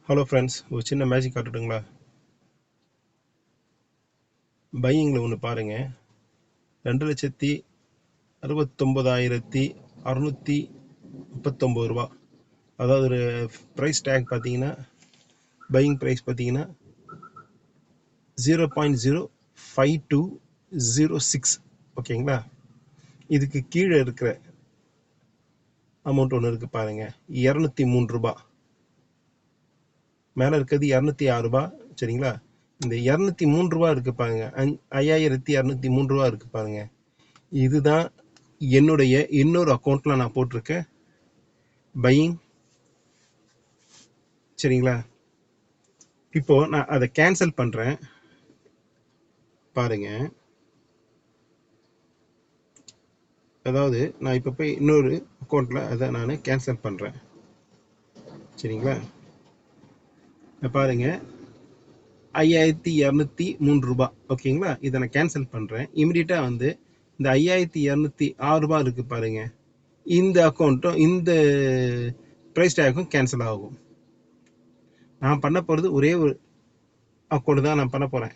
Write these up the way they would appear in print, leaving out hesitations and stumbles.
Hello friends, ஒரு சின்ன magic காட்டுட்டுங்களா? பையிங்கில் ஒன்று பாருங்கள். 2,69,639 ரூபா. அதாவது ஒரு ப்ரைஸ் டேக் பார்த்தீங்கன்னா, பையிங் ப்ரைஸ் பார்த்தீங்கன்னா 0.05206. ஓகேங்களா? இதுக்கு கீழே இருக்கிற அமௌண்ட் ஒன்று இருக்குது பாருங்கள், 203 ரூபா. மேலே இருக்கிறது 206 ரூபா. சரிங்களா? இந்த 203 ரூபா இருக்கு பாருங்க, 5203 ரூபா இருக்கு பாருங்க. இதுதான் என்னுடைய இன்னொரு அக்கௌண்ட்ல நான் போட்டிருக்க பையிங். சரிங்களா? இப்போ நான் அதை கேன்சல் பண்றேன் பாருங்க. அதாவது நான் இப்போ போய் இன்னொரு அக்கௌண்ட்ல அதை நான் கேன்சல் பண்றேன். சரிங்களா? பாருங்க, 5203 ரூபாய். ஓகேங்களா? இதை நான் கேன்சல் பண்றேன். இமிடியட்டா வந்து இந்த 5206 ரூபாய் இருக்கு பாருங்க, இந்த அக்கௌண்ட்டும் இந்த பிரைஸ் டேக்கும் கேன்சல் ஆகும். நான் பண்ண போறது ஒரே ஒரு அக்கௌண்ட் தான் நான் பண்ண போறேன்.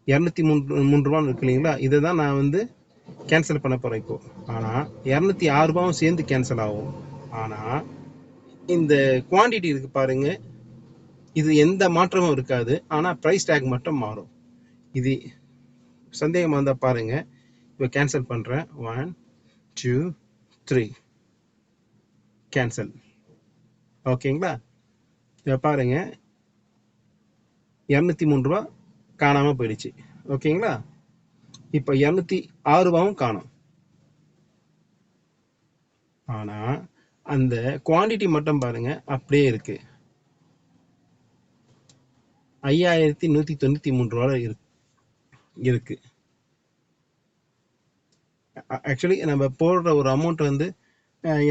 203 ரூபான்னு இருக்கு இல்லைங்களா? இதை தான் நான் வந்து கேன்சல் பண்ண போறேன் இப்போ. ஆனா 206 ரூபாயும் சேர்ந்து கேன்சல் ஆகும். ஆனா இந்த குவான்டிட்டி இருக்கு பாருங்க, இது எந்த மாற்றமும் இருக்காது. ஆனா பிரைஸ் டேக் மட்டும் மாறும். இது சந்தேகமா இருந்தா பாருங்க. இப்போ கேன்சல் பண்றேன். 1 2 3 கேன்சல். ஓகேங்களா? இதை பாருங்க, 203 ரூபா காணாம போயிடுச்சு. ஓகேங்களா? இப்போ 206 ரூபாவும் காணும். ஆனா அந்த குவான்டிட்டி மட்டும் பாருங்க அப்படியே இருக்கு. 5193 ரூபா இருக்கு. ஆக்சுவலி நம்ம போடுற ஒரு அமௌண்ட் வந்து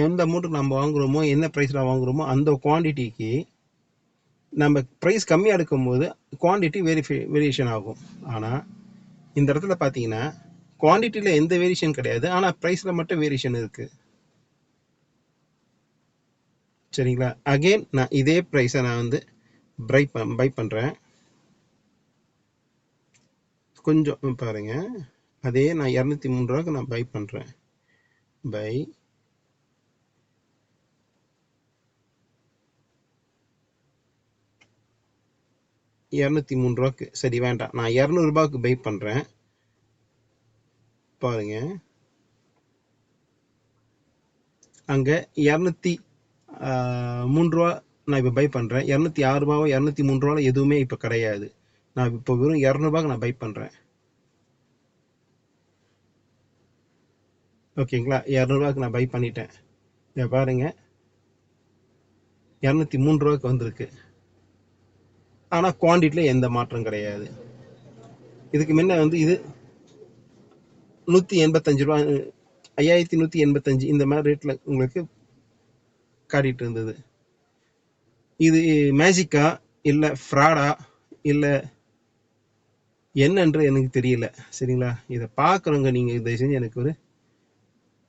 எந்த அமௌண்ட்டுக்கு நம்ம வாங்குறோமோ, என்ன ப்ரைஸில் வாங்குறோமோ அந்த குவான்டிட்டிக்கு நம்ம ப்ரைஸ் கம்மியாக எடுக்கும்போது குவான்டிட்டி வேரியேஷன் ஆகும். ஆனால் இந்த இடத்துல பார்த்தீங்கன்னா குவான்டிட்டியில் எந்த வேரியேஷன் கிடையாது, ஆனால் ப்ரைஸில் மட்டும் வேரியேஷன் இருக்கு. சரிங்களா? அகெயின் நான் இதே ப்ரைஸை நான் வந்து பை பண்ணுறேன். கொஞ்சம் பாருங்க, அதே நான் 203 ரூபாய்க்கு நான் பை பண்ணுறேன். பை 203 ரூபாய்க்கு. சரி வேண்டாம், நான் 200 ரூபாய்க்கு பை பண்ணுறேன். பாருங்க, அங்கே 203 ரூபா நான் இப்போ பை பண்ணுறேன். 206 ரூபாவோ 203 ரூபாவோ எதுவுமே இப்போ கிடையாது. நான் இப்போ வெறும் 200 ரூபாய்க்கு நான் பை பண்ணுறேன். ஓகேங்களா? 200 ரூபாய்க்கு நான் பை பண்ணிட்டேன். இதை பாருங்க, 203 ரூபாய்க்கு வந்திருக்கு. ஆனால் குவான்டிட்டியில் எந்த மாற்றம் கிடையாது. இதுக்கு முன்ன வந்து இது 185 ரூபா, 5185 இந்த மாதிரி ரேட்டில் உங்களுக்கு காட்டிட்டு இருந்தது. இது மேஜிக்கா இல்லை ஃப்ராடா இல்லை என்னன்று எனக்கு தெரியல. சரிங்களா? இதை பார்க்குறவங்க நீங்கள் இதை செஞ்சு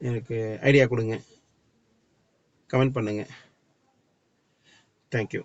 எனக்கு ஐடியா கொடுங்க, கமெண்ட் பண்ணுங்க. தேங்க்யூ.